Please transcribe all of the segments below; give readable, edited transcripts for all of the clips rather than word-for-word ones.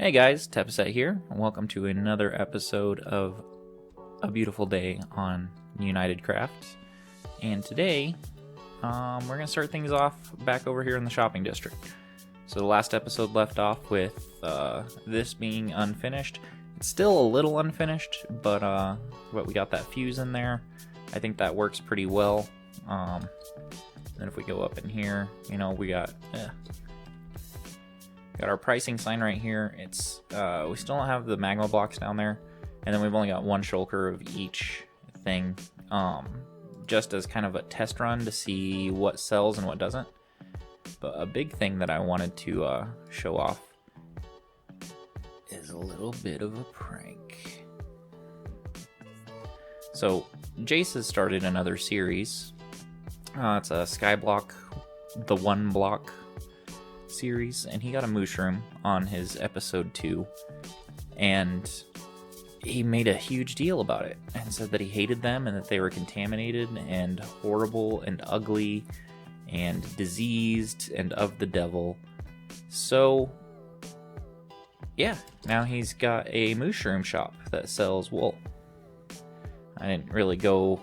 Hey guys, tepeset here, and welcome to another episode of A Beautiful Day on UnitedCraft. And today, we're going to start things off back over here in the shopping district. So the last episode left off with this being unfinished. It's still a little unfinished, but we got that fuse in there. I think that works pretty well. Then if we go up in here, we got our pricing sign right here. It's we still don't have the magma blocks down there, and then we've only got one shulker of each thing, just as kind of a test run to see what sells and what doesn't. But a big thing that I wanted to show off is a little bit of a prank. So Jace has started another series. It's a Skyblock, the one block series, and he got a mushroom on his episode 2, and he made a huge deal about it and said that he hated them and that they were contaminated and horrible and ugly and diseased and of the devil. So yeah, now he's got a mushroom shop that sells wool. I didn't really go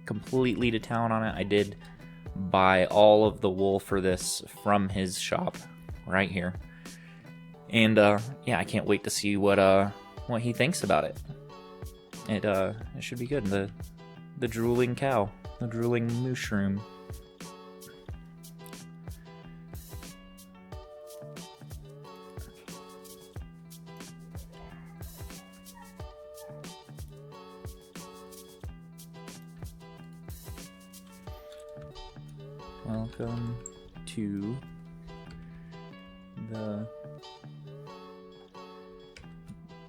completely to town on it. I did buy all of the wool for this from his shop right here, and yeah, I can't wait to see what he thinks about it. It should be good. The drooling cow, the drooling mushroom. Welcome to the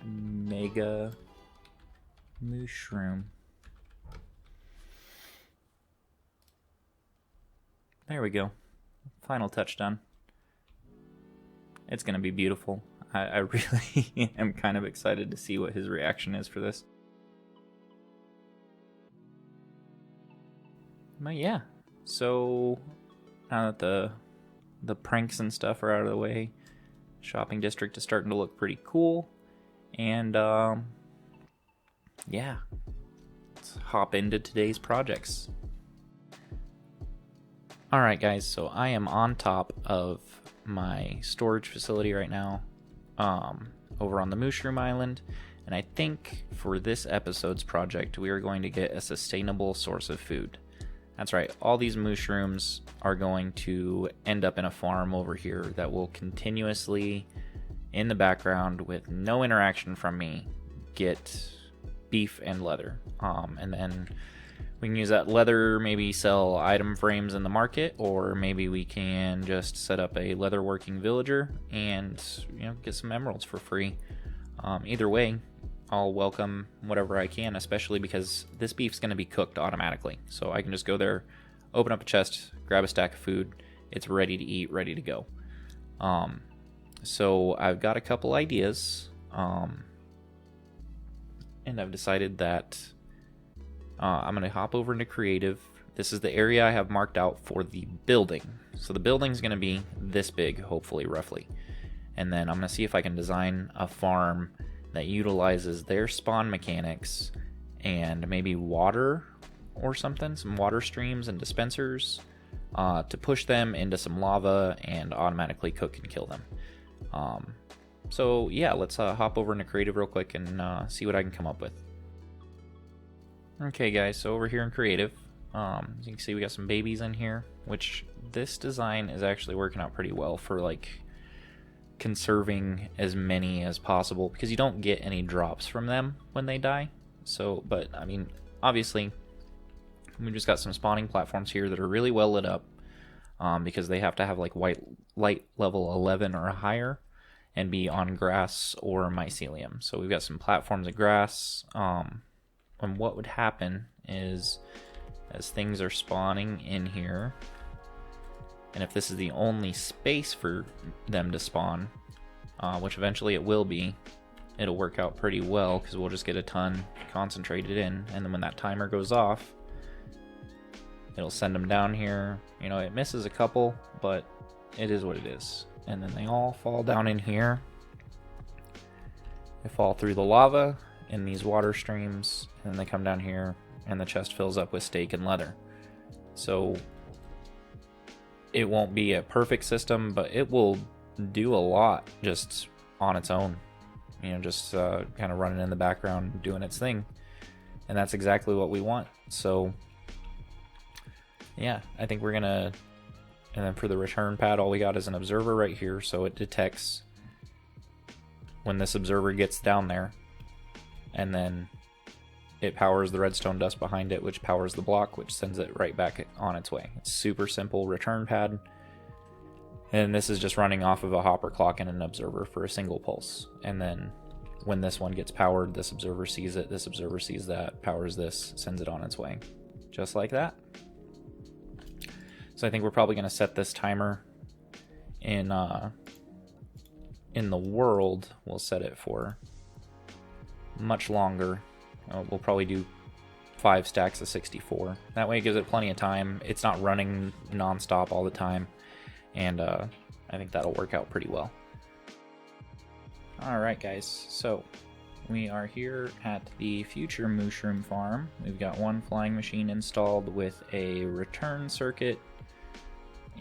Mega Mushroom. There we go. Final touch done. It's going to be beautiful. I really am kind of excited to see what his reaction is for this. But yeah. So now that the pranks and stuff are out of the way, shopping district is starting to look pretty cool, and yeah, let's hop into today's projects. Alright guys, so I am on top of my storage facility right now, over on the Mushroom Island, and I think for this episode's project we are going to get a sustainable source of food. That's right, all these mushrooms are going to end up in a farm over here that will continuously, in the background, with no interaction from me, get beef and leather. And then we can use that leather, maybe sell item frames in the market, or maybe we can just set up a leather working villager and get some emeralds for free. Either way, I'll welcome whatever I can, especially because this beef's going to be cooked automatically. So I can just go there, open up a chest, grab a stack of food. It's ready to eat, ready to go. So I've got a couple ideas, and I've decided that I'm going to hop over into creative. This is the area I have marked out for the building. So the building's going to be this big, hopefully, roughly. And then I'm going to see if I can design a farm that utilizes their spawn mechanics and maybe water or something, some water streams and dispensers, to push them into some lava and automatically cook and kill them. So yeah, let's hop over into creative real quick and see what I can come up with. Okay guys, so over here in creative, as you can see we got some babies in here, which this design is actually working out pretty well for like conserving as many as possible, because you don't get any drops from them when they die. So, but I mean, obviously we just got some spawning platforms here that are really well lit up, because they have to have like light level 11 or higher and be on grass or mycelium. So we've got some platforms of grass, and what would happen is, as things are spawning in here, and if this is the only space for them to spawn, which eventually it will be, it'll work out pretty well, because we'll just get a ton concentrated in, and then when that timer goes off, it'll send them down here. It misses a couple, but it is what it is. And then they all fall down in here, They fall through the lava in these water streams, and then they come down here, and the chest fills up with steak and leather. So it won't be a perfect system, but it will do a lot just on its own. You know, just kind of running in the background, doing its thing. And that's exactly what we want. So yeah, I think we're gonna, and then for the return pad, all we got is an observer right here, so it detects when this observer gets down there, and then it powers the redstone dust behind it, which powers the block, which sends it right back on its way. It's super simple return pad, and this is just running off of a hopper clock and an observer for a single pulse. And then when this one gets powered, this observer sees it, this observer sees that, powers this, sends it on its way, just like that. So I think we're probably going to set this timer in the world. We'll set it for much longer. We'll probably do 5 stacks of 64. That way it gives it plenty of time. It's not running non-stop all the time, and I think that'll work out pretty well. Alright guys, so we are here at the future mushroom farm. We've got one flying machine installed with a return circuit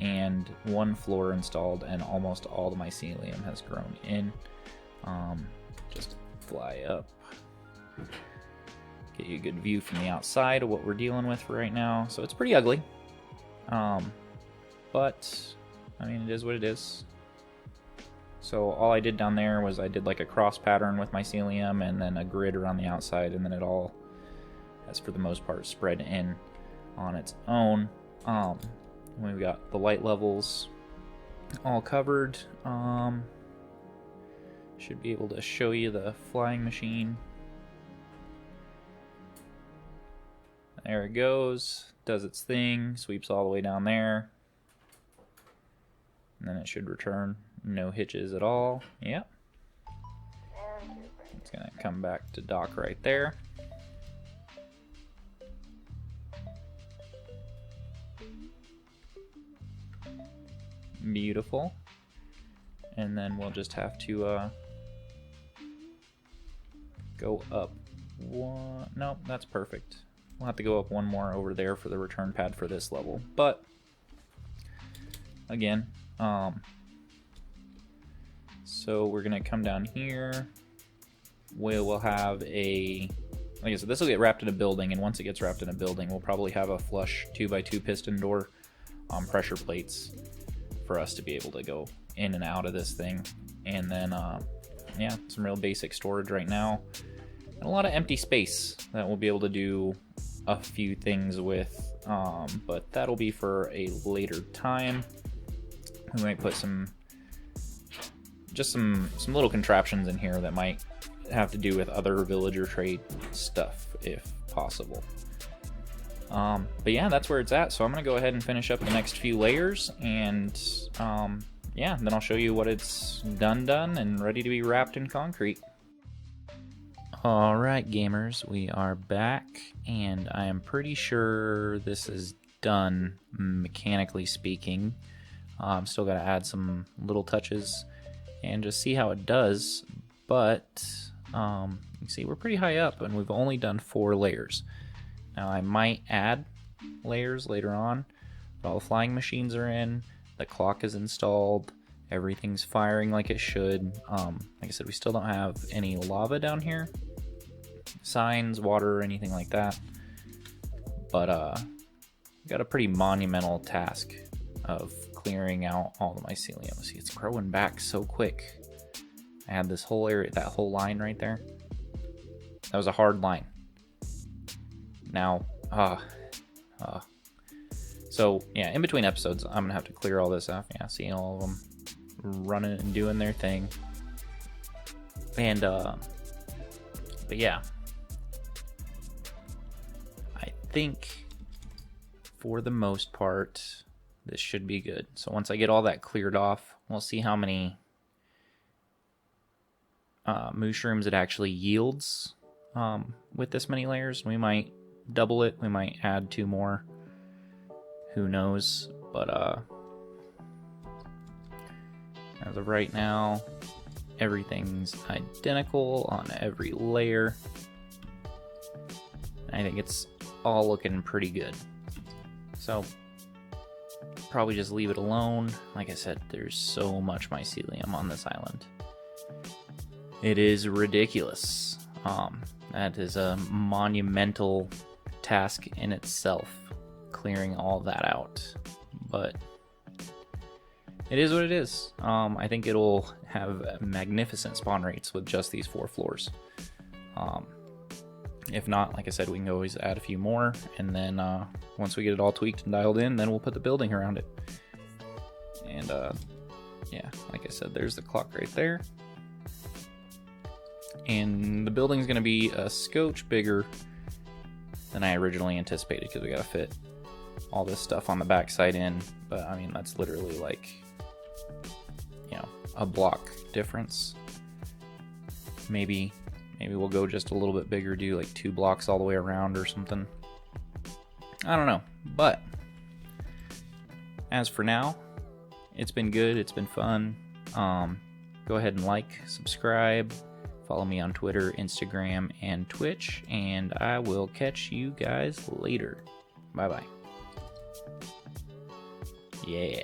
and one floor installed, and almost all the mycelium has grown in. Just fly up, get you a good view from the outside of what we're dealing with for right now. So it's pretty ugly, but I mean, it is what it is. So all I did down there was I did like a cross pattern with mycelium and then a grid around the outside, and then it all has for the most part spread in on its own. We've got the light levels all covered. Should be able to show you the flying machine. There it goes, does its thing, sweeps all the way down there, and then it should return. No hitches at all. Yep. It's gonna come back to dock right there. Beautiful. And then we'll just have to go up one. Nope, that's perfect. We'll have to go up one more over there for the return pad for this level. But again, so we're gonna come down here. We'll have a, like I said, this will get wrapped in a building, and once it gets wrapped in a building, we'll probably have a flush 2x2 piston door, pressure plates for us to be able to go in and out of this thing. And then yeah, some real basic storage right now, and a lot of empty space that we'll be able to do a few things with, but that'll be for a later time. We might put some little contraptions in here that might have to do with other villager trade stuff if possible. But yeah, that's where it's at. So I'm gonna go ahead and finish up the next few layers, and yeah, then I'll show you what it's done and ready to be wrapped in concrete. Alright gamers, we are back, and I am pretty sure this is done, mechanically speaking. Still gotta add some little touches and just see how it does, but you can see we're pretty high up, and we've only done 4 layers. Now I might add layers later on, but all the flying machines are in, the clock is installed, everything's firing like it should. Like I said, we still don't have any lava down here, signs, water, or anything like that, but we got a pretty monumental task of clearing out all the mycelium. See, it's growing back so quick. I had this whole area, that whole line right there. That was a hard line. Now, so yeah, in between episodes, I'm gonna have to clear all this off. Yeah, seeing all of them running and doing their thing. And, but yeah, I think for the most part, this should be good. So once I get all that cleared off, we'll see how many mushrooms it actually yields with this many layers. We might double it, we might add 2 more, who knows. But as of right now, everything's identical on every layer. I think it's all looking pretty good. So probably just leave it alone. Like I said, there's so much mycelium on this island. It is ridiculous. That is a monumental task in itself, clearing all that out. But it is what it is. I think it'll have magnificent spawn rates with just these 4 floors. If not, like I said, we can always add a few more, and then once we get it all tweaked and dialed in, then we'll put the building around it. And yeah, like I said, there's the clock right there. And the building's going to be a scotch bigger than I originally anticipated, because we got to fit all this stuff on the backside in. But I mean, that's literally like, you know, a block difference. Maybe we'll go just a little bit bigger, do like 2 blocks all the way around or something. I don't know. But as for now, it's been good. It's been fun. Go ahead and like, subscribe, follow me on Twitter, Instagram, and Twitch, and I will catch you guys later. Bye-bye. Yeah.